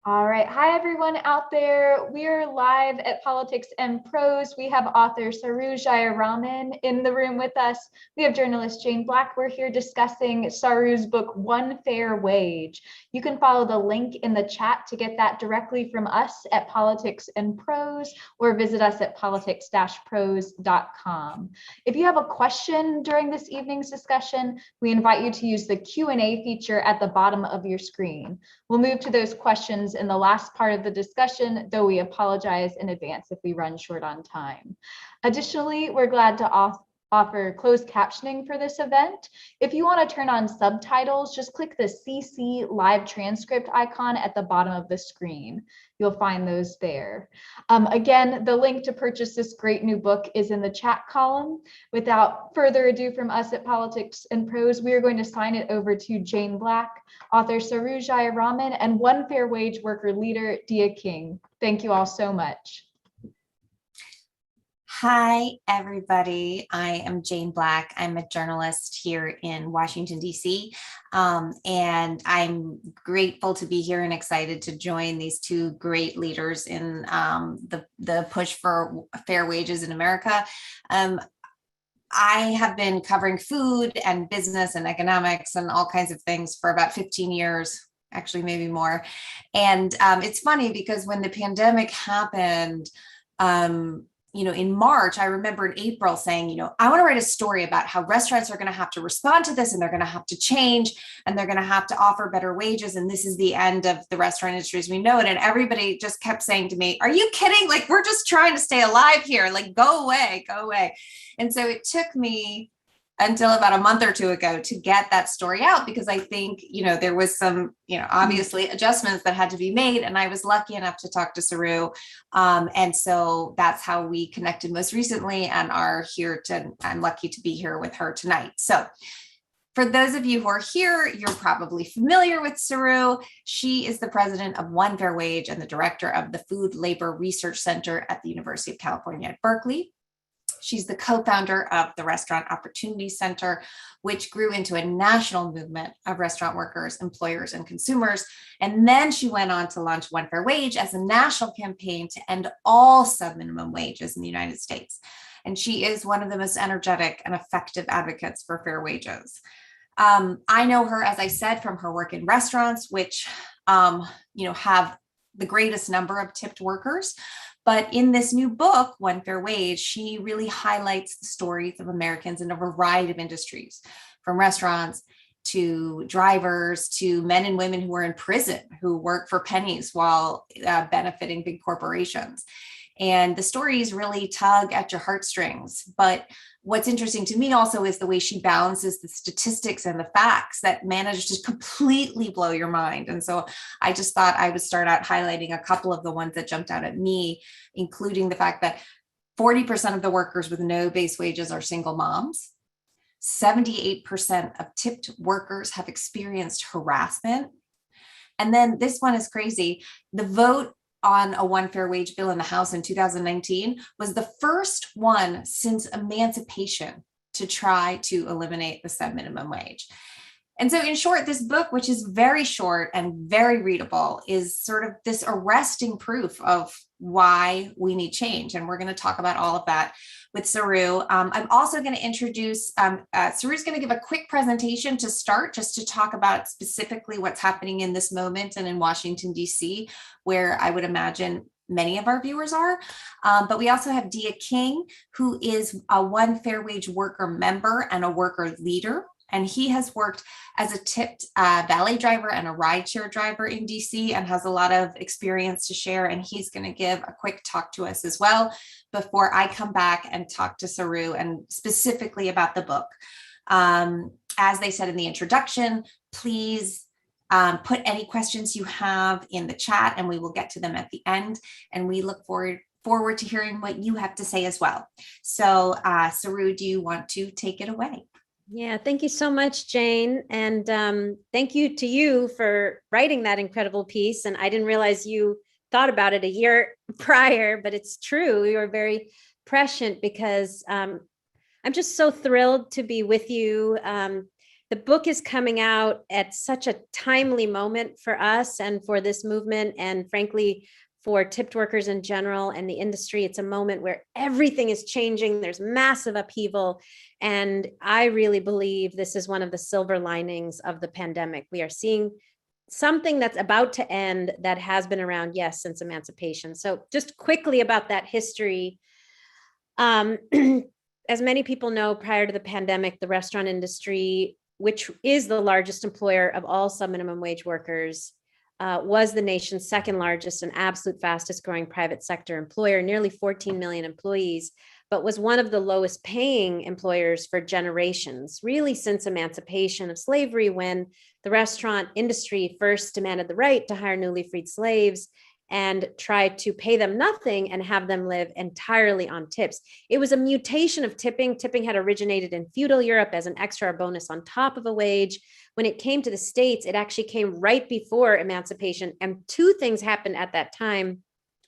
All right. Hi, everyone out there. We are live at Politics and Prose. We have author Saru Jayaraman in the room with us. We have journalist Jane Black. We're here discussing Saru's book, One Fair Wage. You can follow the link in the chat to get that directly from us at Politics and Prose, or visit us at politics-prose.com. If you have a question during this evening's discussion, we invite you to use the Q&A feature at the bottom of your screen. We'll move to those questions in the last part of the discussion, though we apologize in advance if we run short on time. Additionally, we're glad to offer closed captioning for this event. If you want to turn on subtitles, just click the CC live transcript icon at the bottom of the screen. You'll find those there. Again, the link to purchase this great new book is in the chat column. Without further ado from us at Politics and Prose, we are going to sign it over to Jane Black, author Saru Jayaraman, and One Fair Wage worker leader, Dia King. Thank you all so much. Hi, everybody. I am Jane Black. I'm a journalist here in Washington, D.C., and I'm grateful to be here and excited to join these two great leaders in the push for fair wages in America. I have been covering food and business and economics and all kinds of things for about 15 years, actually maybe more. And it's funny because when the pandemic happened, in March, I remember in April saying, I want to write a story about how restaurants are going to have to respond to this, and they're going to have to change, and they're going to have to offer better wages. And this is the end of the restaurant industry as we know it. And everybody just kept saying to me, are you kidding? Like, we're just trying to stay alive here. Like, go away, go away. And so it took me until about a month or two ago to get that story out, because I think, there was some, obviously adjustments that had to be made. And I was lucky enough to talk to Saru. And so that's how we connected most recently and are here I'm lucky to be here with her tonight. So for those of you who are here, you're probably familiar with Saru. She is the president of One Fair Wage and the director of the Food Labor Research Center at the University of California at Berkeley. She's the co-founder of the Restaurant Opportunity Center, which grew into a national movement of restaurant workers, employers, and consumers. And then she went on to launch One Fair Wage as a national campaign to end all sub-minimum wages in the United States. And she is one of the most energetic and effective advocates for fair wages. I know her, as I said, from her work in restaurants, which have the greatest number of tipped workers. But in this new book, One Fair Wage, she really highlights the stories of Americans in a variety of industries, from restaurants to drivers to men and women who are in prison, who work for pennies while benefiting big corporations. And the stories really tug at your heartstrings. But what's interesting to me also is the way she balances the statistics and the facts that manage to completely blow your mind. And so I just thought I would start out highlighting a couple of the ones that jumped out at me, including the fact that 40% of the workers with no base wages are single moms. 78% of tipped workers have experienced harassment. And then this one is crazy. The vote on a One Fair Wage bill in the House in 2019 was the first one since emancipation to try to eliminate the sub-minimum wage. And so in short, this book, which is very short and very readable, is sort of this arresting proof of why we need change. And we're going to talk about all of that with Saru. I'm also going to introduce, Saru's going to give a quick presentation to start, just to talk about specifically what's happening in this moment and in Washington, D.C., where I would imagine many of our viewers are. But we also have Dia King, who is a One Fair Wage worker member and a worker leader. And he has worked as a tipped valet driver and a rideshare driver in DC and has a lot of experience to share. And he's going to give a quick talk to us as well before I come back and talk to Saru and specifically about the book. As they said in the introduction, please put any questions you have in the chat and we will get to them at the end. And we look forward to hearing what you have to say as well. So Saru, do you want to take it away? Yeah, thank you so much, Jane. And thank you to you for writing that incredible piece. And I didn't realize you thought about it a year prior, but it's true. You were very prescient because I'm just so thrilled to be with you. the book is coming out at such a timely moment for us and for this movement, and frankly, for tipped workers in general and the industry. It's a moment where everything is changing. There's massive upheaval. And I really believe this is one of the silver linings of the pandemic. We are seeing something that's about to end that has been around, yes, since emancipation. So just quickly about that history. As many people know, prior to the pandemic, the restaurant industry, which is the largest employer of all sub-minimum wage workers, was the nation's second largest and absolute fastest growing private sector employer, nearly 14 million employees, but was one of the lowest paying employers for generations, really since emancipation of slavery, when the restaurant industry first demanded the right to hire newly freed slaves and try to pay them nothing and have them live entirely on tips. It was a mutation of tipping. Tipping had originated in feudal Europe as an extra bonus on top of a wage. When it came to the States, it actually came right before emancipation. And two things happened at that time.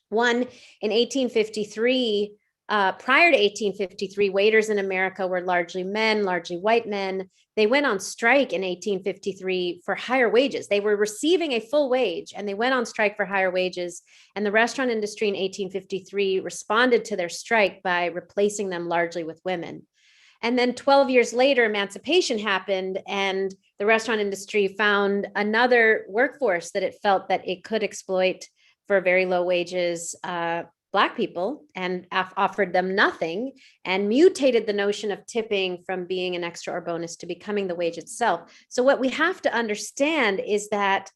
One, in 1853, prior to 1853, waiters in America were largely men, largely white men. They went on strike in 1853 for higher wages. They were receiving a full wage and they went on strike for higher wages. And the restaurant industry in 1853 responded to their strike by replacing them largely with women. And then 12 years later, emancipation happened and the restaurant industry found another workforce that it felt that it could exploit for very low wages, Black people, and offered them nothing, and mutated the notion of tipping from being an extra or bonus to becoming the wage itself. So what we have to understand is that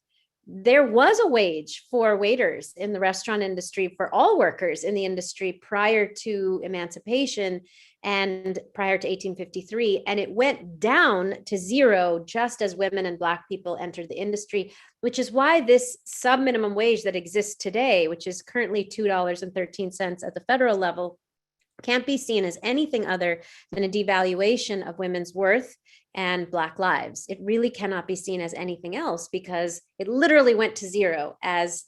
there was a wage for waiters in the restaurant industry, for all workers in the industry prior to emancipation and prior to 1853, and it went down to zero just as women and Black people entered the industry, which is why this sub-minimum wage that exists today, which is currently $2.13 at the federal level, can't be seen as anything other than a devaluation of women's worth and Black lives. It really cannot be seen as anything else because it literally went to zero as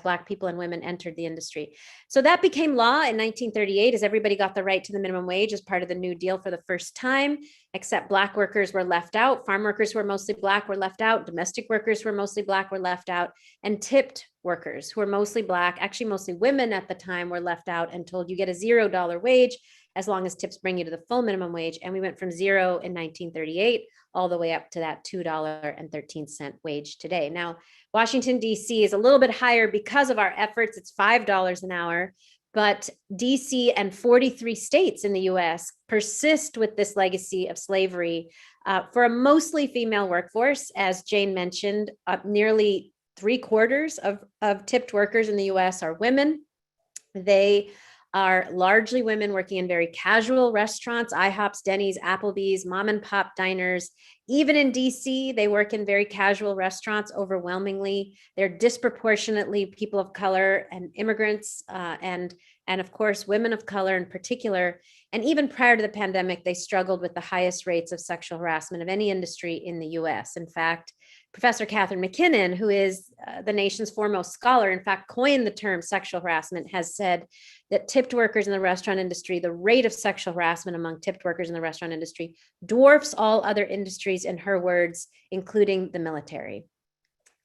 Black people and women entered the industry. So that became law in 1938 as everybody got the right to the minimum wage as part of the New Deal for the first time, except Black workers were left out. Farm workers who were mostly Black were left out. Domestic workers who were mostly Black were left out. And tipped workers who were mostly Black, actually mostly women at the time, were left out and told you get a $0 wage as long as tips bring you to the full minimum wage. And we went from zero in 1938 all the way up to that $2.13 wage today. Now, Washington, D.C. is a little bit higher because of our efforts. It's $5 an hour, but D.C. and 43 states in the U.S. persist with this legacy of slavery for a mostly female workforce. As Jane mentioned, nearly 3/4 of tipped workers in the U.S. are women. They are largely women working in very casual restaurants, IHOPs, Denny's, Applebee's, mom and pop diners. Even in DC, they work in very casual restaurants overwhelmingly. They're disproportionately people of color and immigrants, and of course, women of color in particular. And even prior to the pandemic, they struggled with the highest rates of sexual harassment of any industry in the US. In fact, Professor Catherine McKinnon, who is the nation's foremost scholar, in fact, coined the term sexual harassment, has said that tipped workers in the restaurant industry, the rate of sexual harassment among tipped workers in the restaurant industry dwarfs all other industries, in her words, including the military.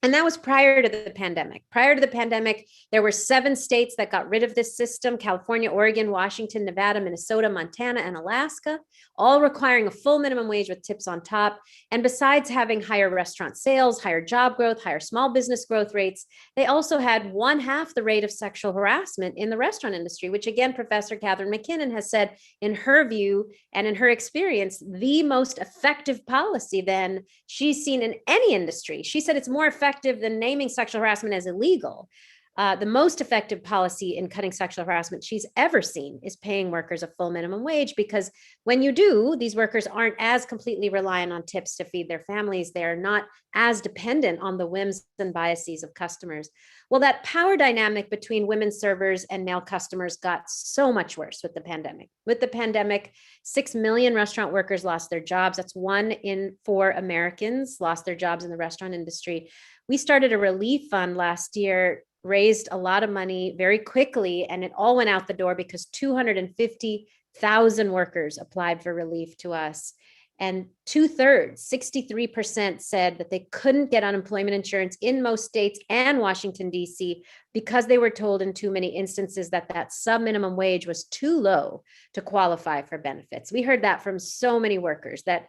And that was prior to the pandemic. Prior to the pandemic, there were 7 states that got rid of this system: California, Oregon, Washington, Nevada, Minnesota, Montana, and Alaska, all requiring a full minimum wage with tips on top. And besides having higher restaurant sales, higher job growth, higher small business growth rates, they also had 1/2 the rate of sexual harassment in the restaurant industry, which again, Professor Catherine McKinnon has said, in her view and in her experience, the most effective policy then she's seen in any industry. She said it's more effective than naming sexual harassment as illegal. The most effective policy in cutting sexual harassment she's ever seen is paying workers a full minimum wage, because when you do, these workers aren't as completely reliant on tips to feed their families. They're not as dependent on the whims and biases of customers. Well, that power dynamic between women servers and male customers got so much worse with the pandemic. With the pandemic, 6 million restaurant workers lost their jobs. That's 1 in 4 Americans lost their jobs in the restaurant industry. We started a relief fund last year, raised a lot of money very quickly, and it all went out the door because 250,000 workers applied for relief to us. And 2/3, 63% said that they couldn't get unemployment insurance in most states and Washington, D.C., because they were told in too many instances that that sub-minimum wage was too low to qualify for benefits. We heard that from so many workers that,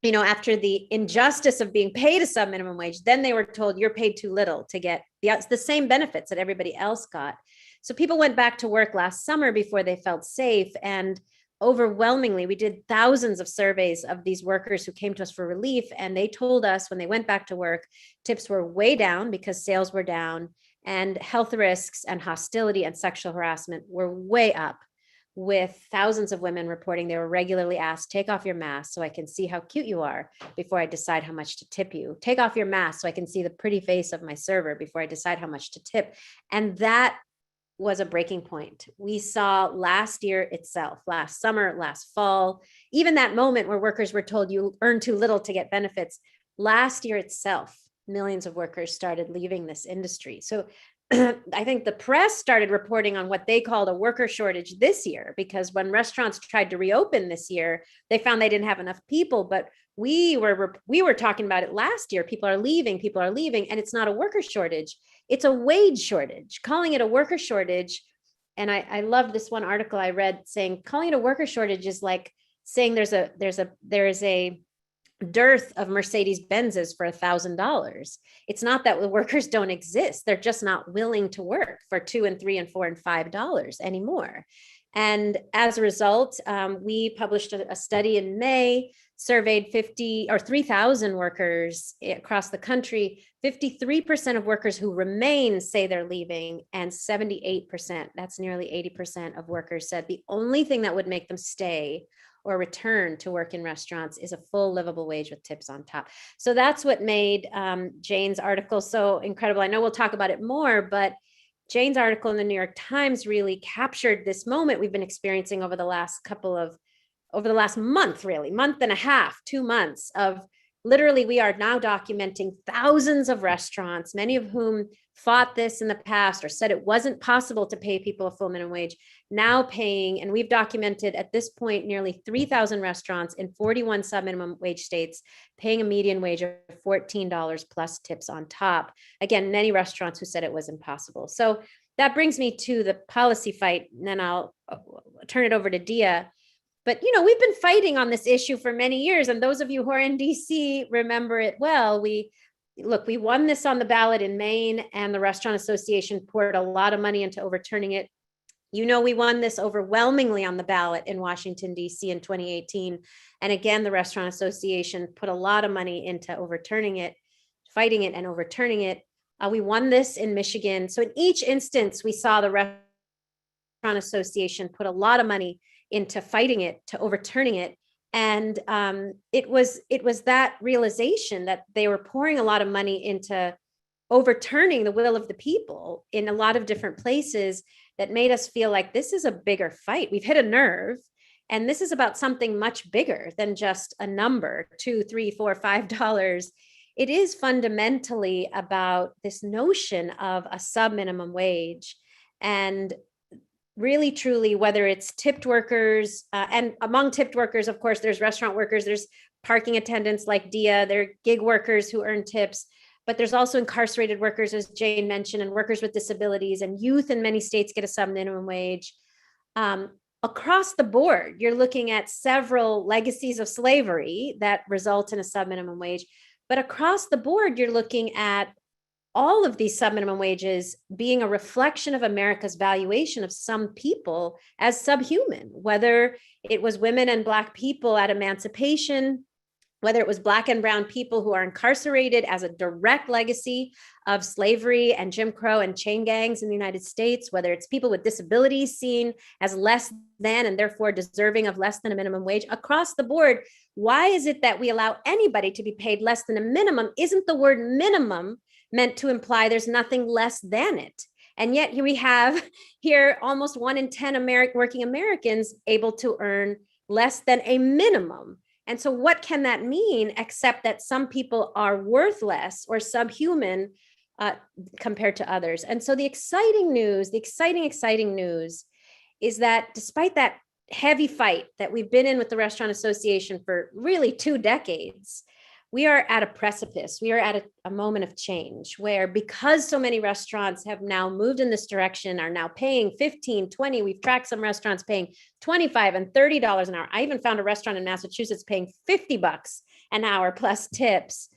you know, after the injustice of being paid a sub-minimum wage, then they were told you're paid too little to get the same benefits that everybody else got. So people went back to work last summer before they felt safe. And overwhelmingly, we did thousands of surveys of these workers who came to us for relief. And they told us when they went back to work, tips were way down because sales were down, and health risks and hostility and sexual harassment were way up, with thousands of women reporting they were regularly asked, take off your mask so I can see how cute you are before I decide how much to tip you. Take off your mask so I can see the pretty face of my server before I decide how much to tip. And that was a breaking point. We saw last year itself, last summer, last fall, even that moment where workers were told you earn too little to get benefits. Last year itself, millions of workers started leaving this industry. So I think the press started reporting on what they called a worker shortage this year, because when restaurants tried to reopen this year, they found they didn't have enough people. But we were talking about it last year. People are leaving, and it's not a worker shortage. It's a wage shortage. Calling it a worker shortage, and I love this one article I read saying calling it a worker shortage is like saying there is a dearth of Mercedes Benzes for $1,000. It's not that the workers don't exist. They're just not willing to work for $2 and $3 and $4 and $5 anymore. And as a result, we published a study in May, surveyed 3,000 workers across the country. 53% of workers who remain say they're leaving, and 78%, that's nearly 80% of workers, said the only thing that would make them stay or return to work in restaurants is a full livable wage with tips on top. So that's what made Jane's article so incredible. I know we'll talk about it more, but Jane's article in the New York Times really captured this moment we've been experiencing over the last month, really, month and a half, 2 months of literally, we are now documenting thousands of restaurants, many of whom fought this in the past or said it wasn't possible to pay people a full minimum wage, now paying, and we've documented at this point nearly 3,000 restaurants in 41 sub-minimum wage states paying a median wage of $14 plus tips on top. Again, many restaurants who said it was impossible. So that brings me to the policy fight, and then I'll turn it over to Dia. But, you know, we've been fighting on this issue for many years. And those of you who are in DC remember it well. We won this on the ballot in Maine, and the Restaurant Association poured a lot of money into overturning it. You know, we won this overwhelmingly on the ballot in Washington, D.C. in 2018. And again, the Restaurant Association put a lot of money into overturning it, fighting it and overturning it. We won this in Michigan. So in each instance, we saw the Restaurant Association put a lot of money into fighting it, to overturning it. And it was that realization that they were pouring a lot of money into overturning the will of the people in a lot of different places that made us feel like this is a bigger fight. We've hit a nerve, and this is about something much bigger than just a number, $2, $3, $4, $5. It is fundamentally about this notion of a sub-minimum wage, and really, truly, whether it's tipped workers, and among tipped workers, of course, there's restaurant workers, there's parking attendants like Dia, there are gig workers who earn tips, but there's also incarcerated workers, as Jane mentioned, and workers with disabilities, and youth in many states get a sub-minimum wage. Across the board, you're looking at several legacies of slavery that result in a sub-minimum wage, but across the board, you're looking at all of these sub-minimum wages being a reflection of America's valuation of some people as subhuman, whether it was women and Black people at emancipation, whether it was Black and brown people who are incarcerated as a direct legacy of slavery and Jim Crow and chain gangs in the United States, whether it's people with disabilities seen as less than and therefore deserving of less than a minimum wage. Across the board, why is it that we allow anybody to be paid less than a minimum? Isn't the word minimum meant to imply there's nothing less than it? And yet here we have almost 1 in 10 working Americans able to earn less than a minimum. And so what can that mean except that some people are worth less or subhuman compared to others? And so the exciting news is that despite that heavy fight that we've been in with the Restaurant Association for really 2 decades, we are at a precipice. We are at a moment of change where, because so many restaurants have now moved in this direction, are now paying 15, 20, we've tracked some restaurants paying $25 and $30 an hour. I even found a restaurant in Massachusetts paying $50 an hour plus tips.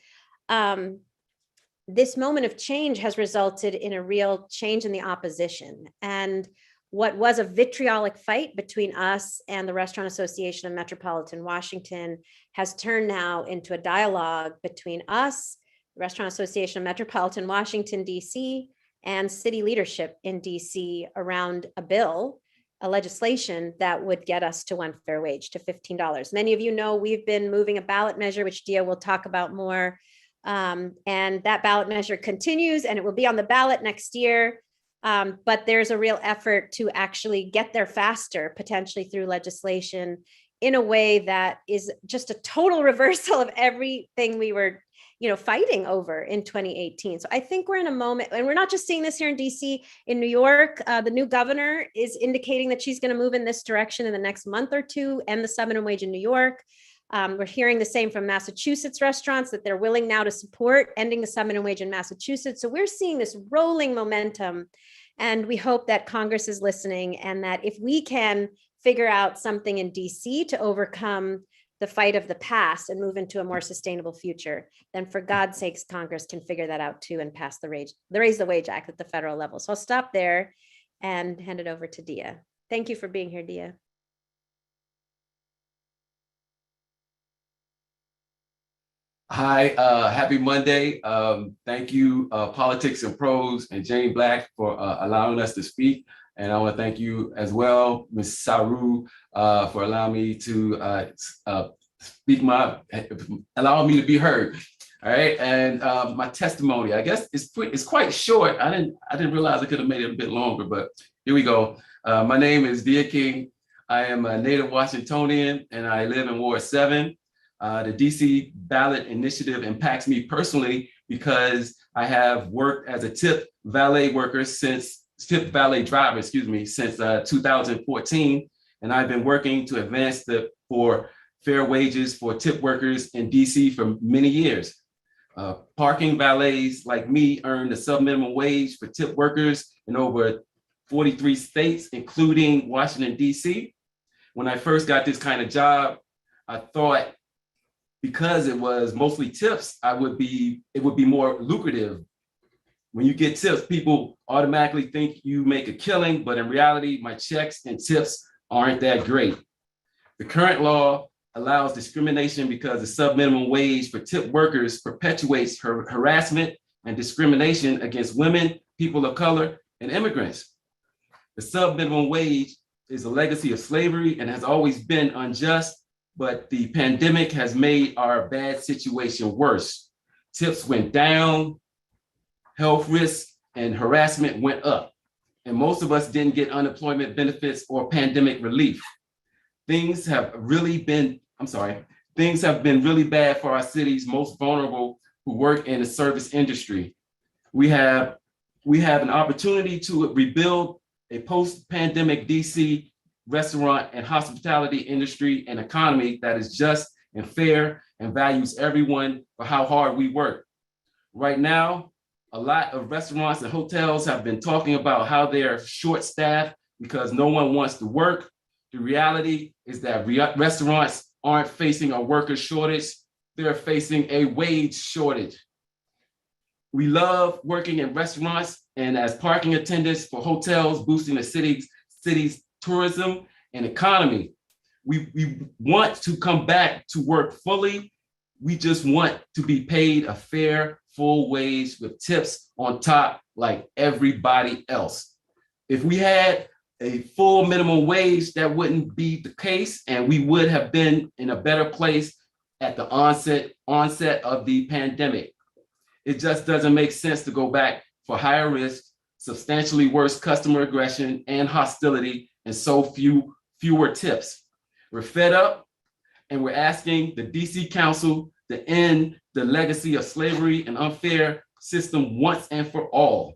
This moment of change has resulted in a real change in the opposition. And what was a vitriolic fight between us and the Restaurant Association of Metropolitan Washington has turned now into a dialogue between us, the Restaurant Association of Metropolitan Washington, D.C., and city leadership in D.C. around a bill, a legislation that would get us to one fair wage, to $15. Many of you know we've been moving a ballot measure, which Dia will talk about more. And that ballot measure continues, and it will be on the ballot next year. But there's a real effort to actually get there faster, potentially through legislation, in a way that is just a total reversal of everything we were, fighting over in 2018. So I think we're in a moment, and we're not just seeing this here in DC. In New York, the new governor is indicating that she's going to move in this direction in the next month or two, end the sub minimum wage in New York. We're hearing the same from Massachusetts restaurants, that they're willing now to support ending the sub minimum wage in Massachusetts. So we're seeing this rolling momentum, and we hope that Congress is listening, and that if we can figure out something in DC to overcome the fight of the past and move into a more sustainable future, then for God's sakes, Congress can figure that out too and pass the Raise the Wage Act at the federal level. So I'll stop there and hand it over to Dia. Thank you for being here, Dia. Hi, happy Monday. Thank you, Politics and Pros and Jane Black, for allowing us to speak. And I want to thank you as well, Ms. Saru, for allowing me to allowing me to be heard. All right, and my testimony, I guess it's quite short. I didn't realize I could have made it a bit longer, but here we go. My name is Dia King. I am a native Washingtonian, and I live in Ward 7. The DC ballot initiative impacts me personally because I have worked as a tip valet driver, since 2014. And I've been working to advance for fair wages for tip workers in DC for many years. Parking valets like me earn the sub-minimum wage for tip workers in over 43 states, including Washington, DC. When I first got this kind of job, I thought, because it was mostly tips, it would be more lucrative. When you get tips, people automatically think you make a killing, but in reality, my checks and tips aren't that great. The current law allows discrimination because the sub-minimum wage for tip workers perpetuates harassment and discrimination against women, people of color, and immigrants. The sub-minimum wage is a legacy of slavery and has always been unjust, but the pandemic has made our bad situation worse. Tips went down, health risks and harassment went up, and most of us didn't get unemployment benefits or pandemic relief. Things have been really bad for our city's most vulnerable who work in the service industry. We have an opportunity to rebuild a post-pandemic DC restaurant and hospitality industry and economy that is just and fair and values everyone for how hard we work. Right now, a lot of restaurants and hotels have been talking about how they're short-staffed because no one wants to work. The reality is that restaurants aren't facing a worker shortage, they're facing a wage shortage. We love working in restaurants and as parking attendants for hotels, boosting the city's tourism and economy. We want to come back to work fully. We just want to be paid a fair, full wage with tips on top like everybody else. If we had a full minimum wage, that wouldn't be the case, and we would have been in a better place at the onset of the pandemic. It just doesn't make sense to go back for higher risk, substantially worse customer aggression and hostility, and so fewer tips. We're fed up, and we're asking the DC Council to end the legacy of slavery and unfair system once and for all.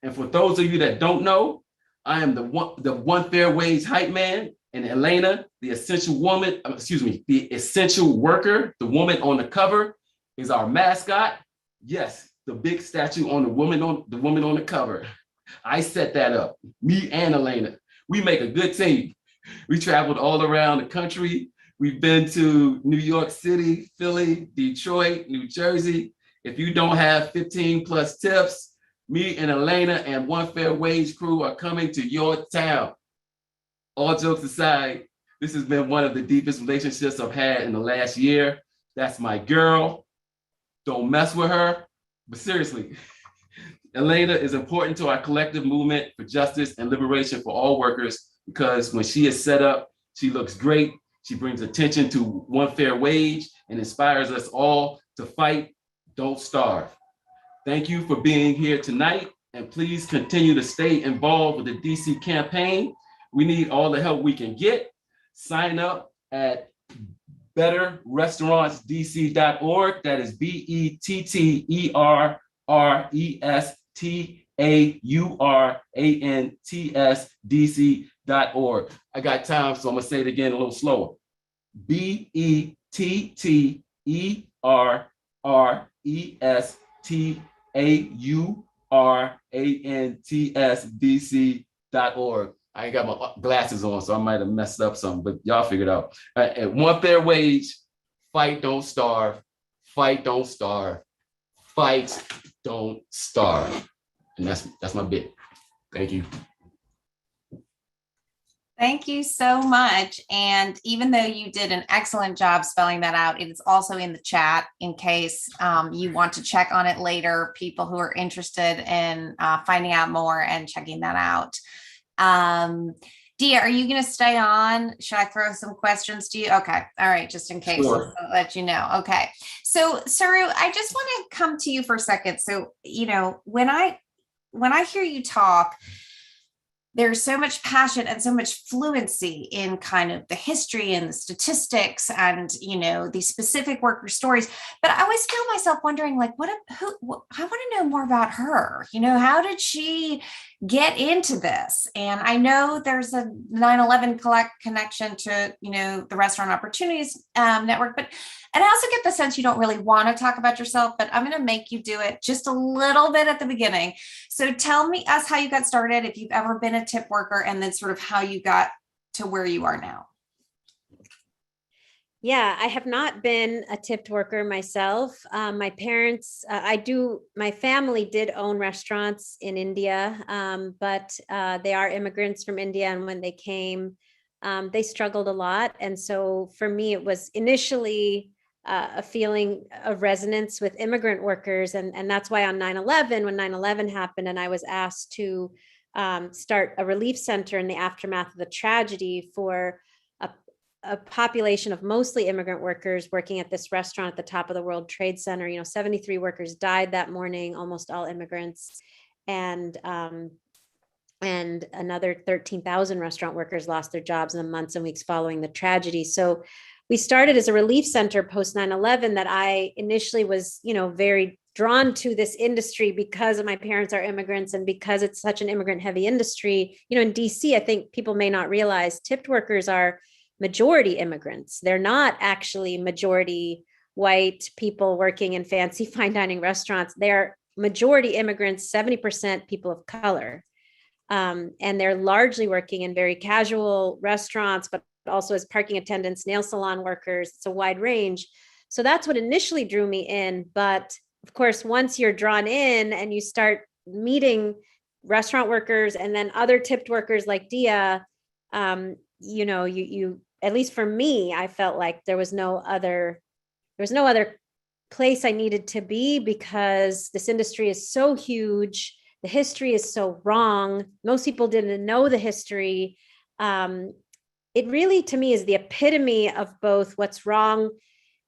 And for those of you that don't know, I am the one fair wage hype man. And Elena, the essential woman, the essential worker, the woman on the cover, is our mascot. Yes, the big statue on the woman on the cover. I set that up. Me and Elena. We make a good team. We traveled all around the country. We've been to New York City, Philly, Detroit, New Jersey. If you don't have 15 plus tips, me and Elena and One Fair Wage crew are coming to your town. All jokes aside, this has been one of the deepest relationships I've had in the last year. That's my girl. Don't mess with her. But seriously, Elena is important to our collective movement for justice and liberation for all workers, because when she is set up, she looks great. She brings attention to One Fair Wage and inspires us all to fight, don't starve. Thank you for being here tonight, and please continue to stay involved with the DC campaign. We need all the help we can get. Sign up at betterrestaurantsdc.org. That is BETTERRESTAURANTSDC.org. I got time, so I'm gonna say it again a little slower. BETTERRESTAURANTSDC.org. I ain't got my glasses on, so I might have messed up something, but y'all figured out. At One Fair Wage, fight, don't starve. Fight, don't starve. Fight, don't starve. And that's my bit. Thank you. Thank you so much. And even though you did an excellent job spelling that out, it is also in the chat in case you want to check on it later, people who are interested in finding out more and checking that out. Dia, are you going to stay on? Should I throw some questions to you? Okay. All right. Just in case, Sure. I'll let you know. Okay. So Saru, I just want to come to you for a second. So, when I hear you talk, there's so much passion and so much fluency in kind of the history and the statistics and, these specific worker stories. But I always feel myself wondering, like, I want to know more about her. How did she get into this? And I know there's a 9/11 connection to, the Restaurant Opportunities Network, but and I also get the sense you don't really want to talk about yourself, but I'm going to make you do it just a little bit at the beginning. So tell us how you got started, if you've ever been a tip worker, and then sort of how you got to where you are now. Yeah, I have not been a tipped worker myself. My parents, my family did own restaurants in India, but they are immigrants from India. And when they came, they struggled a lot. And so for me, it was initially a feeling of resonance with immigrant workers. And that's why on 9/11, when 9/11 happened, and I was asked to start a relief center in the aftermath of the tragedy for a population of mostly immigrant workers working at this restaurant at the top of the World Trade Center. 73 workers died that morning, almost all immigrants. And another 13,000 restaurant workers lost their jobs in the months and weeks following the tragedy. So we started as a relief center post 9/11 that I initially was, very drawn to this industry because of my parents are immigrants and because it's such an immigrant heavy industry. In DC, I think people may not realize tipped workers are majority immigrants. They're not actually majority white people working in fancy fine dining restaurants. They're majority immigrants, 70% people of color. And they're largely working in very casual restaurants, but also as parking attendants, nail salon workers. It's a wide range. So that's what initially drew me in. But of course, once you're drawn in and you start meeting restaurant workers and then other tipped workers like Dia, you at least for me, I felt like there was no other place I needed to be because this industry is so huge. The history is so wrong. Most people didn't know the history. It really, to me, is the epitome of both what's wrong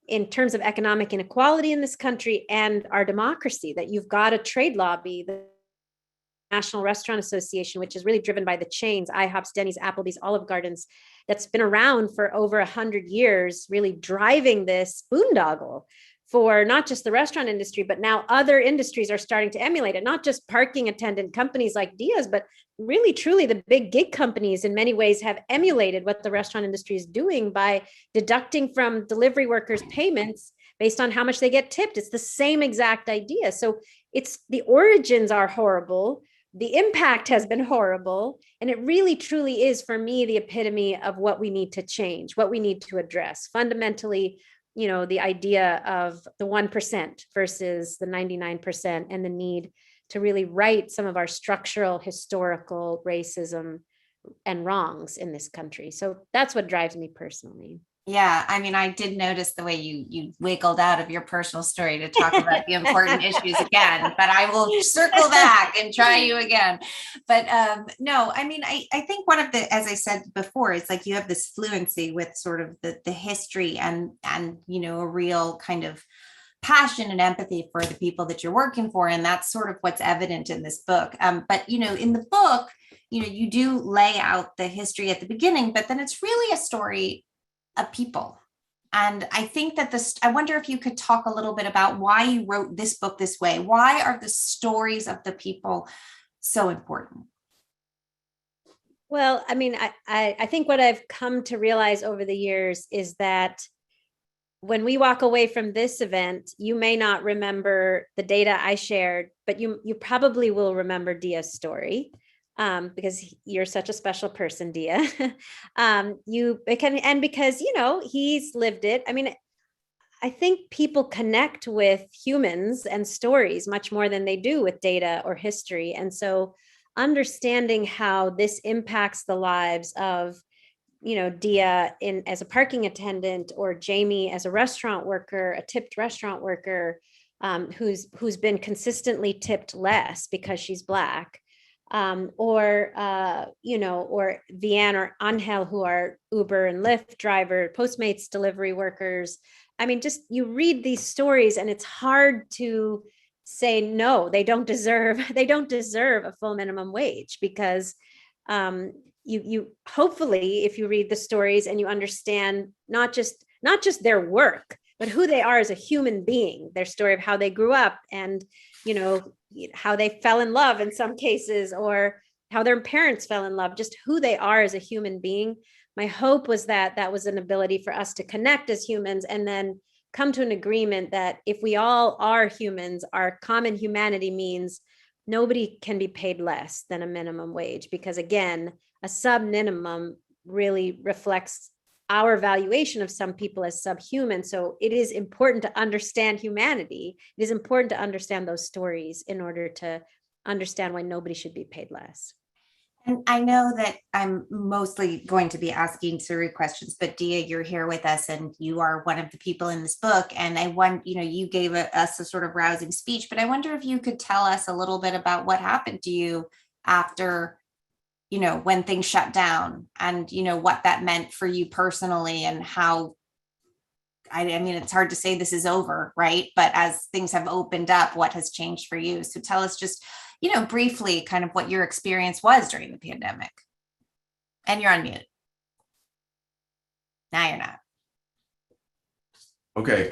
in terms of economic inequality in this country and our democracy, that you've got a trade lobby, the National Restaurant Association, which is really driven by the chains, IHOPs, Denny's, Applebee's, Olive Gardens, that's been around for over 100 years, really driving this boondoggle for not just the restaurant industry, but now other industries are starting to emulate it, not just parking attendant companies like Dia's, but really truly the big gig companies in many ways have emulated what the restaurant industry is doing by deducting from delivery workers payments based on how much they get tipped. It's the same exact idea. So it's the origins are horrible. The impact has been horrible. And it really truly is, for me, the epitome of what we need to change, what we need to address. Fundamentally, the idea of the 1% versus the 99% and the need to really right some of our structural, historical racism and wrongs in this country. So that's what drives me personally. Yeah, I mean, I did notice the way you wiggled out of your personal story to talk about the important issues again, but I will circle back and try you again. But no, I mean, I think one of the, as I said before, it's like you have this fluency with sort of the history and a real kind of passion and empathy for the people that you're working for. And that's sort of what's evident in this book. But, in the book, you do lay out the history at the beginning, but then it's really a story of people. And I think that I wonder if you could talk a little bit about why you wrote this book this way. Why are the stories of the people so important? Well, I mean, I think what I've come to realize over the years is that when we walk away from this event, you may not remember the data I shared, but you probably will remember Dia's story. Because you're such a special person, Dia. Because, he's lived it. I mean, I think people connect with humans and stories much more than they do with data or history. And so understanding how this impacts the lives of, Dia as a parking attendant, or Jamie as a restaurant worker, a tipped restaurant worker, who's been consistently tipped less because she's Black. Or Vianne or Angel, who are Uber and Lyft driver, Postmates delivery workers. I mean, just you read these stories and it's hard to say, no, they don't deserve a full minimum wage, because you hopefully, if you read the stories and you understand not just their work, but who they are as a human being, their story of how they grew up and, how they fell in love in some cases, or how their parents fell in love, just who they are as a human being. My hope was that was an ability for us to connect as humans and then come to an agreement that if we all are humans, our common humanity means nobody can be paid less than a minimum wage, because again, a sub minimum really reflects our valuation of some people as subhuman. So it is important to understand humanity. It is important to understand those stories in order to understand why nobody should be paid less. And I know that I'm mostly going to be asking Saru questions, but Dia, you're here with us and you are one of the people in this book. And you gave us a sort of rousing speech, but I wonder if you could tell us a little bit about what happened to you after, when things shut down, and, what that meant for you personally, and how, I mean, it's hard to say this is over, right? But as things have opened up, what has changed for you? So tell us just, briefly kind of what your experience was during the pandemic. And you're on mute. Now you're not. Okay.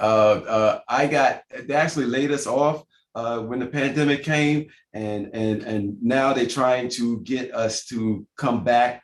They actually laid us off when the pandemic came, and now they're trying to get us to come back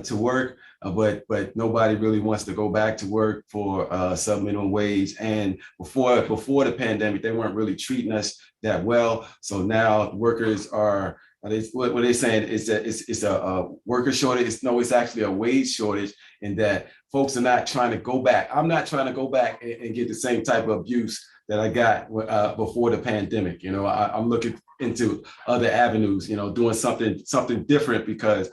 to work, but nobody really wants to go back to work for sub-minimum wage. And before the pandemic, they weren't really treating us that well. So now workers what they're saying is that it's a worker shortage. It's actually a wage shortage, in that folks are not trying to go back. I'm not trying to go back and get the same type of abuse that I got before the pandemic. I'm looking into other avenues, doing something different, because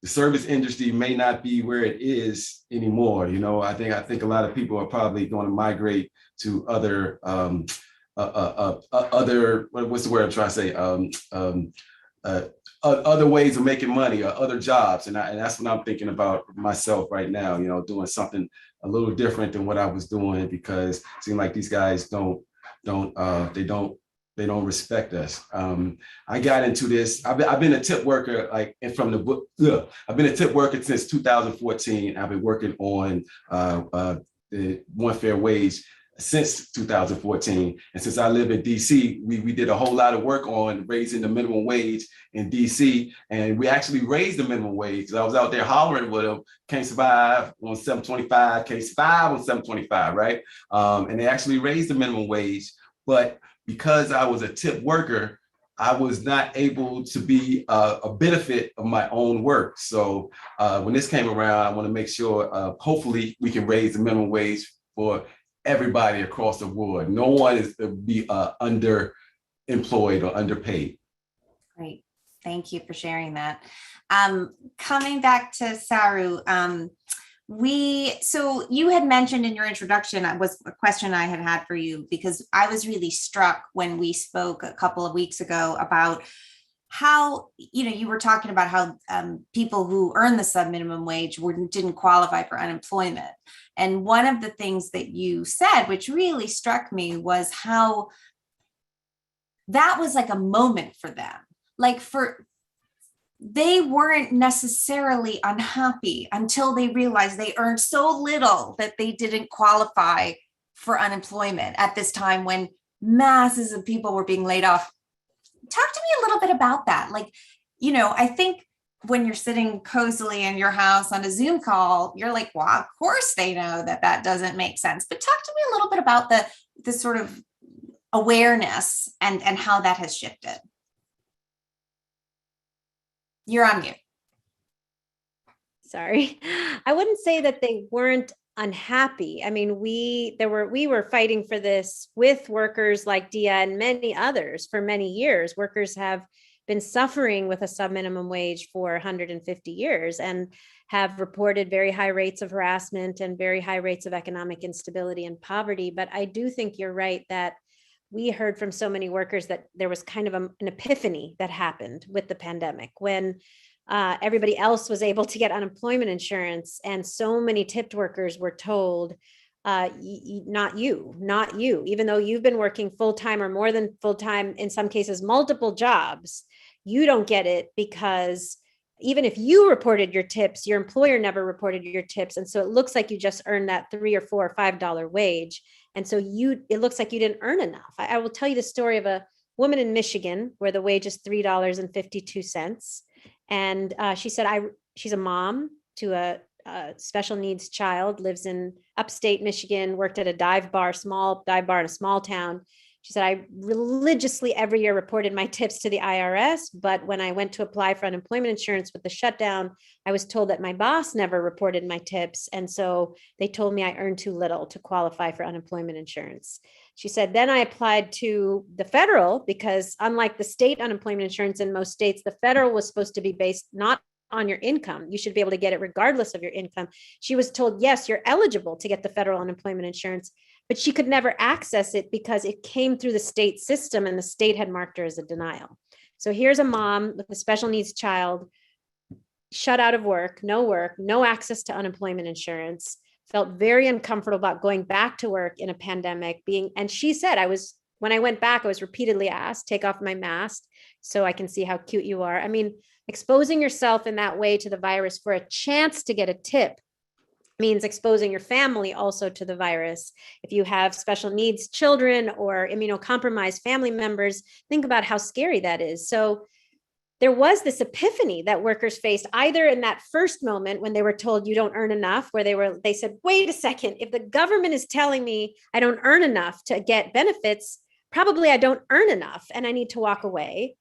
the service industry may not be where it is anymore. I think a lot of people are probably going to migrate to other what's the word I'm trying to say? Other ways of making money, or other jobs, and that's what I'm thinking about myself right now. Doing something a little different than what I was doing, because it seems like these guys don't respect us. I got into this. I've been a tip worker, from the book. I've been a tip worker since 2014. I've been working on the One Fair Wage since 2014. And since I live in DC, we did a whole lot of work on raising the minimum wage in DC. And we actually raised the minimum wage. I was out there hollering with them, can't survive on 725, can't survive on 725, right? And they actually raised the minimum wage. But because I was a tip worker, I was not able to be a benefit of my own work. So when this came around, I want to make sure, hopefully we can raise the minimum wage for everybody across the board. No one is to be underemployed or underpaid. Great. Thank you for sharing that. Coming back to Saru, so you had mentioned in your introduction, was a question I had for you, because I was really struck when we spoke a couple of weeks ago about how, you were talking about how people who earn the sub-minimum wage didn't qualify for unemployment. And one of the things that you said, which really struck me, was how that was like a moment for them. They weren't necessarily unhappy until they realized they earned so little that they didn't qualify for unemployment at this time when masses of people were being laid off. Talk to me a little bit about that. I think when you're sitting cozily in your house on a Zoom call, you're like, well, of course they know that doesn't make sense. But talk to me a little bit about the sort of awareness and how that has shifted. You're on mute. Sorry. I wouldn't say that they weren't unhappy. I mean, we were fighting for this with workers like Dia and many others for many years. Workers have been suffering with a sub-minimum wage for 150 years and have reported very high rates of harassment and very high rates of economic instability and poverty. But I do think you're right that we heard from so many workers that there was kind of an epiphany that happened with the pandemic when everybody else was able to get unemployment insurance, and so many tipped workers were told, not you, even though you've been working full-time or more than full-time, in some cases, multiple jobs, you don't get it because even if you reported your tips, your employer never reported your tips. And so it looks like you just earned that $3 or $4 or $5 wage. And so it looks like you didn't earn enough. I will tell you the story of a woman in Michigan where the wage is $3.52. And she said, she's a mom to a special needs child, lives in upstate Michigan, worked at a small dive bar in a small town. She said, I religiously every year reported my tips to the IRS, but when I went to apply for unemployment insurance with the shutdown, I was told that my boss never reported my tips. And so they told me I earned too little to qualify for unemployment insurance. She said, then I applied to the federal because unlike the state unemployment insurance in most states, the federal was supposed to be based not on your income. You should be able to get it regardless of your income. She was told, yes, you're eligible to get the federal unemployment insurance, but she could never access it because it came through the state system and the state had marked her as a denial. So here's a mom with a special needs child, shut out of work, no access to unemployment insurance, felt very uncomfortable about going back to work in a pandemic and she said, when I went back, I was repeatedly asked, take off my mask so I can see how cute you are. I mean, exposing yourself in that way to the virus for a chance to get a tip means exposing your family also to the virus. If you have special needs children or immunocompromised family members, think about how scary that is. So there was this epiphany that workers faced either in that first moment when they were told you don't earn enough, where they said, wait a second, if the government is telling me I don't earn enough to get benefits, probably I don't earn enough and I need to walk away.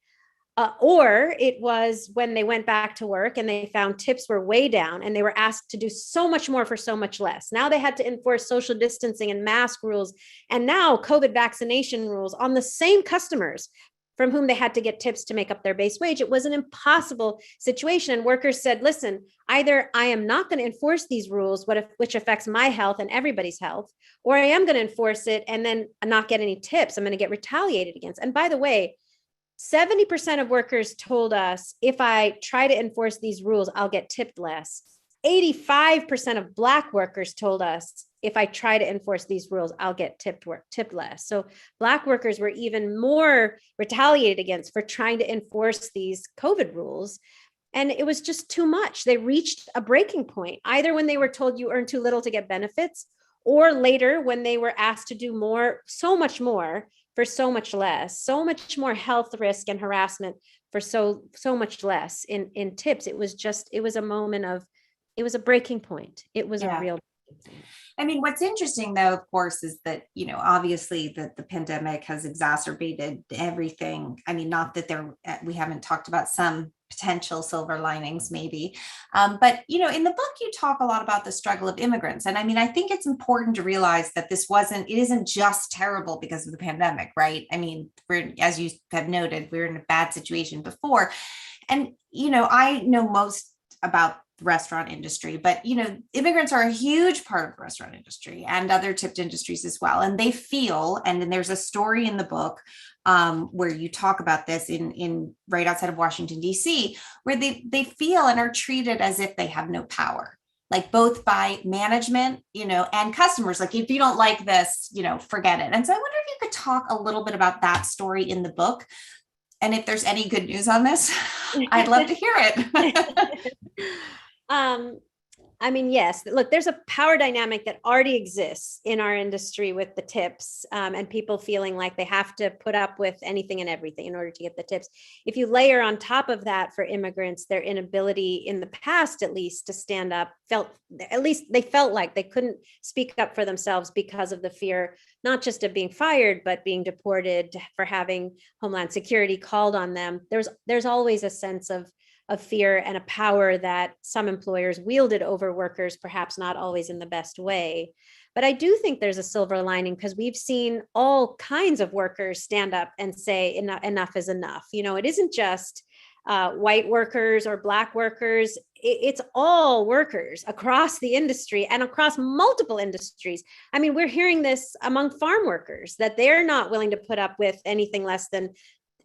Or it was when they went back to work and they found tips were way down and they were asked to do so much more for so much less. Now they had to enforce social distancing and mask rules and now COVID vaccination rules on the same customers from whom they had to get tips to make up their base wage. It was an impossible situation. And workers said, listen, either I am not going to enforce these rules, which affects my health and everybody's health, or I am going to enforce it and then not get any tips. I'm going to get retaliated against. And by the way, 70% of workers told us if I try to enforce these rules, I'll get tipped less. 85% of Black workers told us if I try to enforce these rules, I'll get tipped less. So Black workers were even more retaliated against for trying to enforce these COVID rules. And it was just too much. They reached a breaking point, either when they were told you earn too little to get benefits, or later when they were asked to do more, so much more for so much less, so much more health risk and harassment for so much less in tips. It was a moment of, it was a breaking point. It was a real. I mean, what's interesting though, of course, is that, obviously the pandemic has exacerbated everything. I mean, not that we haven't talked about some potential silver linings maybe. But, in the book, you talk a lot about the struggle of immigrants. And I mean, I think it's important to realize that it isn't just terrible because of the pandemic, right? I mean, as you have noted, we're in a bad situation before. And, I know most about the restaurant industry, but immigrants are a huge part of the restaurant industry and other tipped industries as well. And they feel, and then there's a story in the book where you talk about this in right outside of Washington, D.C., where they feel and are treated as if they have no power, like both by management, and customers. Like, if you don't like this, forget it. And so I wonder if you could talk a little bit about that story in the book. And if there's any good news on this, I'd love to hear it. I mean, yes, look, there's a power dynamic that already exists in our industry with the tips, and people feeling like they have to put up with anything and everything in order to get the tips. If you layer on top of that for immigrants, their inability in the past, at least, to stand up, they felt like they couldn't speak up for themselves because of the fear, not just of being fired, but being deported, for having Homeland Security called on them. There's always a sense of fear and a power that some employers wielded over workers, perhaps not always in the best way. But I do think there's a silver lining, because we've seen all kinds of workers stand up and say enough is enough. It isn't just white workers or Black workers. It's all workers across the industry and across multiple industries. I mean, we're hearing this among farm workers, that they're not willing to put up with anything less than,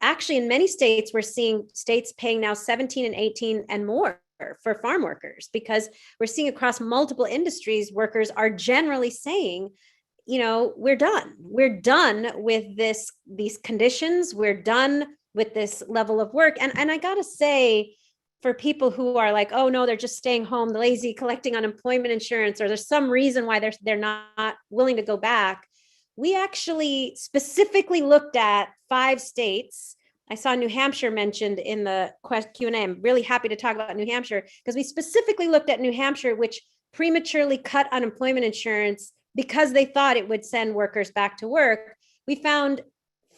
actually, in many states, we're seeing states paying now 17 and 18 and more for farm workers, because we're seeing across multiple industries, workers are generally saying, we're done. We're done with these conditions. We're done with this level of work. And I gotta say, for people who are like, oh no, they're just staying home, lazy, collecting unemployment insurance, or there's some reason why they're not willing to go back, we actually specifically looked at 5 states. I saw New Hampshire mentioned in the Q&A. I'm really happy to talk about New Hampshire, because we specifically looked at New Hampshire, which prematurely cut unemployment insurance because they thought it would send workers back to work. We found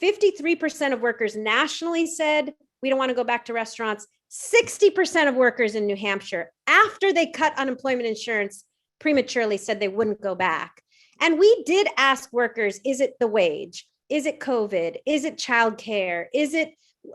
53% of workers nationally said, we don't want to go back to restaurants. 60% of workers in New Hampshire, after they cut unemployment insurance, prematurely said they wouldn't go back. And we did ask workers, is it the wage? Is it COVID? Is it childcare? Is it,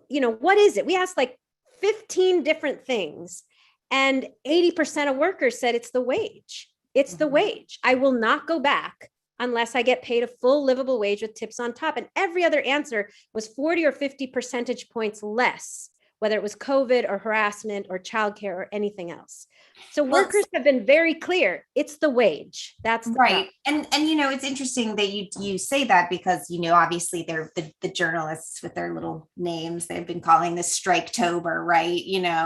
what is it? We asked like 15 different things, and 80% of workers said it's the wage. It's the wage. I will not go back unless I get paid a full livable wage with tips on top. And every other answer was 40 or 50 percentage points less, whether it was COVID or harassment or childcare or anything else. So workers have been very clear. It's the wage. That's the right. And it's interesting that you say that, because, obviously they're the journalists with their little names. They've been calling this Striketober, right?